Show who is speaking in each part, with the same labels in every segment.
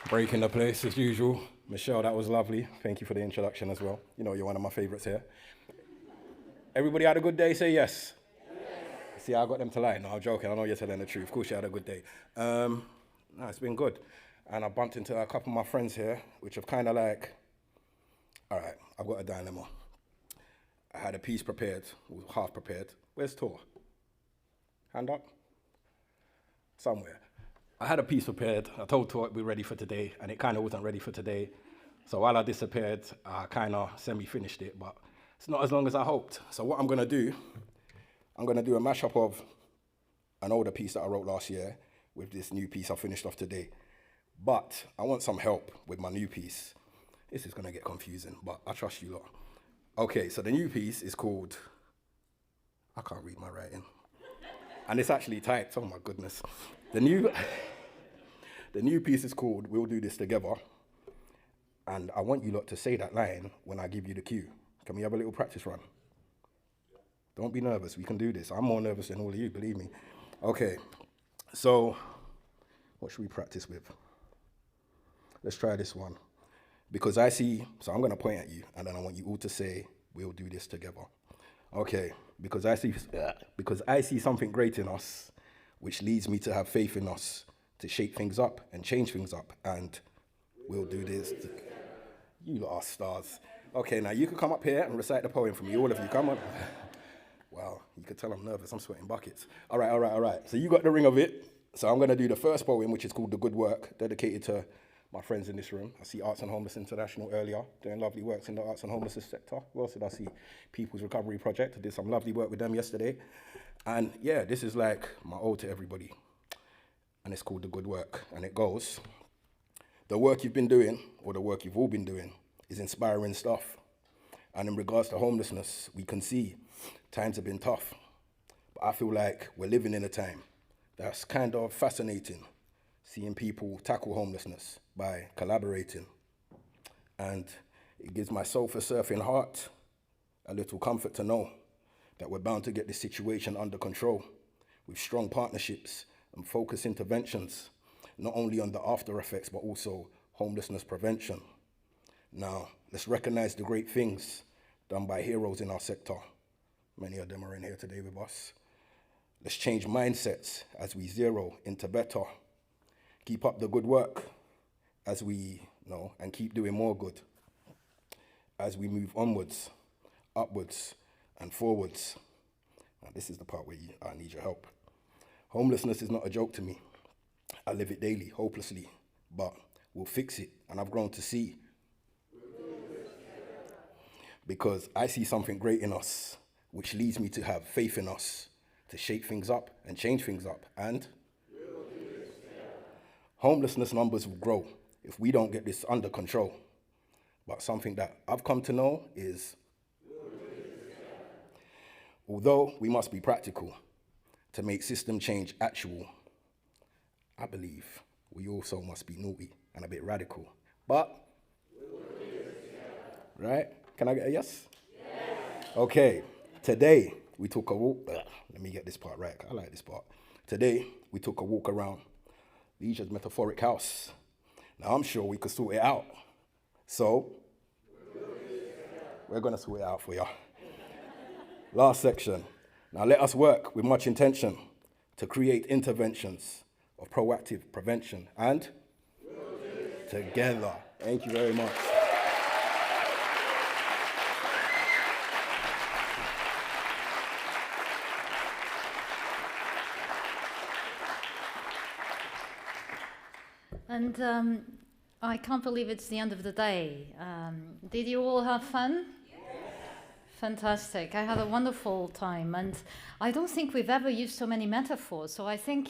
Speaker 1: Breaking the place as usual. Michelle, that was lovely. Thank you for the introduction as well. You know, you're one of my favorites here. Everybody had a good day? Say yes. See, I got them to lie. No, I'm joking. I know you're telling the truth. Of course, you had a good day. No, it's been good. And I bumped into a couple of my friends here, which have kind of like, all right, I've got a dilemma. I had a piece prepared, half prepared. Where's Tor? Hand up? Somewhere. I had a piece prepared. I told Tor we're ready for today, and it kind of wasn't ready for today. So while I disappeared, I kind of semi-finished it, but it's not as long as I hoped. So what I'm going to do, I'm going to do a mashup of an older piece that I wrote last year with this new piece I finished off today. But I want some help with my new piece. This is going to get confusing, but I trust you lot. Okay, so the new piece is called, I can't read my writing. And it's actually typed, oh my goodness. The new piece is called We'll Do This Together. And I want you lot to say that line when I give you the cue. Can we have a little practice run? Don't be nervous, we can do this. I'm more nervous than all of you, believe me. Okay, so what should we practice with? Let's try this one. Because I see, so I'm gonna point at you, and then I want you all to say, we'll do this together. Okay, because I see something great in us, which leads me to have faith in us, to shake things up and change things up, and we'll do this. You lot are stars. Okay, now you can come up here and recite the poem for me, all of you, come on. Wow, you can tell I'm nervous, I'm sweating buckets. All right. So you got the ring of it. So I'm gonna do the first poem, which is called The Good Work, dedicated to my friends in this room. I see Arts and Homeless International earlier, doing lovely works in the arts and homelessness sector. Who else did I see? People's Recovery Project. I did some lovely work with them yesterday. And yeah, this is like my ode to everybody. And it's called The Good Work. And it goes, the work you've been doing, or the work you've all been doing, is inspiring stuff. And in regards to homelessness, we can see times have been tough. But I feel like we're living in a time that's kind of fascinating, seeing people tackle homelessness by collaborating. And it gives my soul for surfing heart a little comfort to know that we're bound to get this situation under control with strong partnerships and focused interventions, not only on the after effects, but also homelessness prevention. Now, let's recognize the great things done by heroes in our sector. Many of them are in here today with us. Let's change mindsets as we zero into better. Keep up the good work as we know, and keep doing more good as we move onwards, upwards, and forwards. Now, this is the part where I need your help. Homelessness is not a joke to me. I live it daily, hopelessly, but we'll fix it, and I've grown to see. Because I see something great in us, which leads me to have faith in us, to shake things up and change things up, and homelessness numbers will grow if we don't get this under control. But something that I've come to know is, although we must be practical to make system change actual, I believe we also must be naughty and a bit radical. But, right? Can I get a yes? Yes. Okay, today we took a walk. Let me get this part right. I like this part. Today we took a walk around Ligia's metaphoric house. Now I'm sure we could sort it out. So, we're gonna sort it out for you. Last section. Now let us work with much intention to create interventions of proactive prevention and together. Thank you very much.
Speaker 2: And I can't believe it's the end of the day. Did you all have fun? Yes. Fantastic. I had a wonderful time, and I don't think we've ever used so many metaphors. So I think,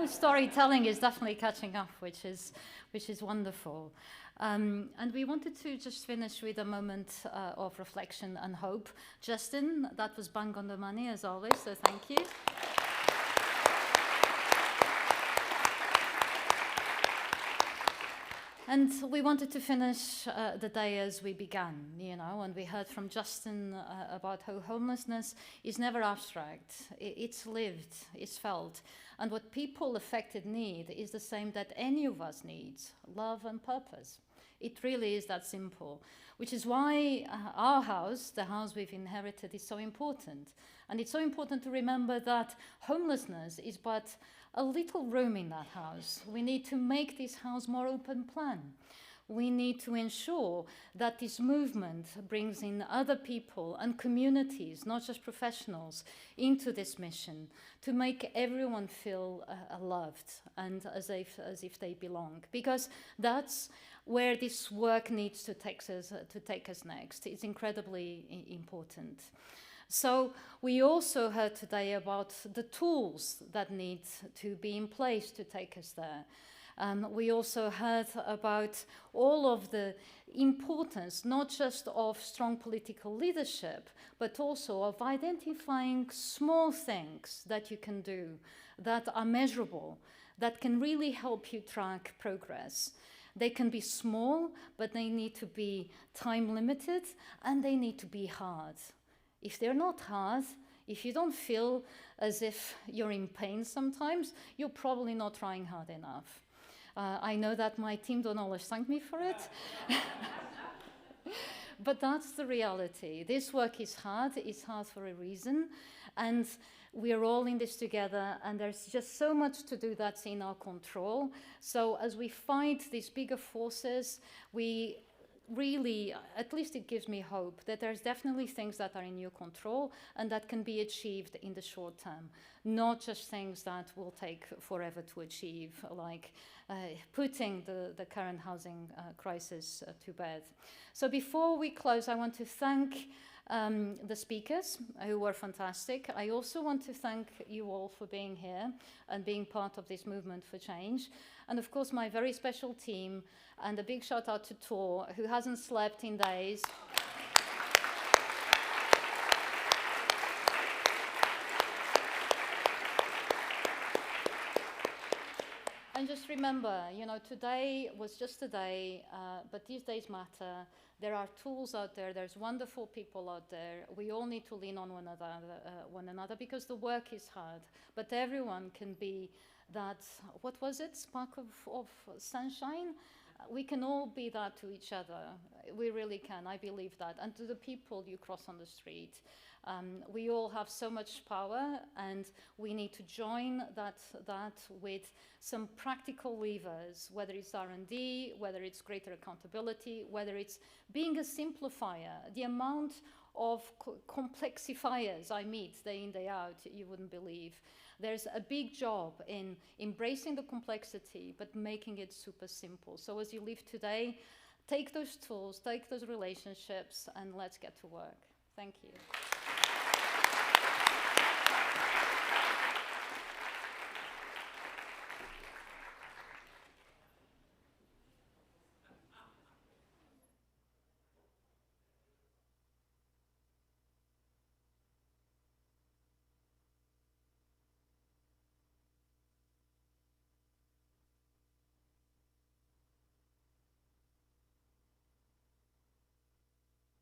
Speaker 2: storytelling is definitely catching up, which is wonderful. And we wanted to just finish with a moment of reflection and hope. Justin, that was bang on the money as always, so thank you. And we wanted to finish the day as we began, you know, and we heard from Justin about how homelessness is never abstract. It's lived, it's felt. And what people affected need is the same that any of us needs, love and purpose. It really is that simple, which is why our house, the house we've inherited, is so important. And it's so important to remember that homelessness is but a little room in that house. We need to make this house more open plan. We need to ensure that this movement brings in other people and communities, not just professionals, into this mission to make everyone feel loved and as if they belong. Because that's where this work needs to take us next. It's incredibly important. So we also heard today about the tools that need to be in place to take us there. We also heard about all of the importance, not just of strong political leadership, but also of identifying small things that you can do that are measurable, that can really help you track progress. They can be small, but they need to be time limited and they need to be hard. If they're not hard, if you don't feel as if you're in pain sometimes, you're probably not trying hard enough. I know that my team don't always thank me for it. But that's the reality. This work is hard. It's hard for a reason. And we are all in this together. And there's just so much to do that's in our control. So as we fight these bigger forces, we really, at least it gives me hope that there's definitely things that are in your control and that can be achieved in the short term, not just things that will take forever to achieve, like putting the current housing crisis to bed. So before we close, I want to thank the speakers who were fantastic. I also want to thank you all for being here and being part of this movement for change. And of course, my very special team, and a big shout out to Tor, who hasn't slept in days. And just remember, you know, today was just a day, but these days matter. There are tools out there. There's wonderful people out there. We all need to lean on one another because the work is hard. But everyone can be that, what was it, spark of sunshine? We can all be that to each other. We really can. I believe that. And to the people you cross on the street. We all have so much power, and we need to join that with some practical levers, whether it's R&D, whether it's greater accountability, whether it's being a simplifier. The amount of complexifiers I meet day in, day out, you wouldn't believe. There's a big job in embracing the complexity, but making it super simple. So as you leave today, take those tools, take those relationships, and let's get to work. Thank you.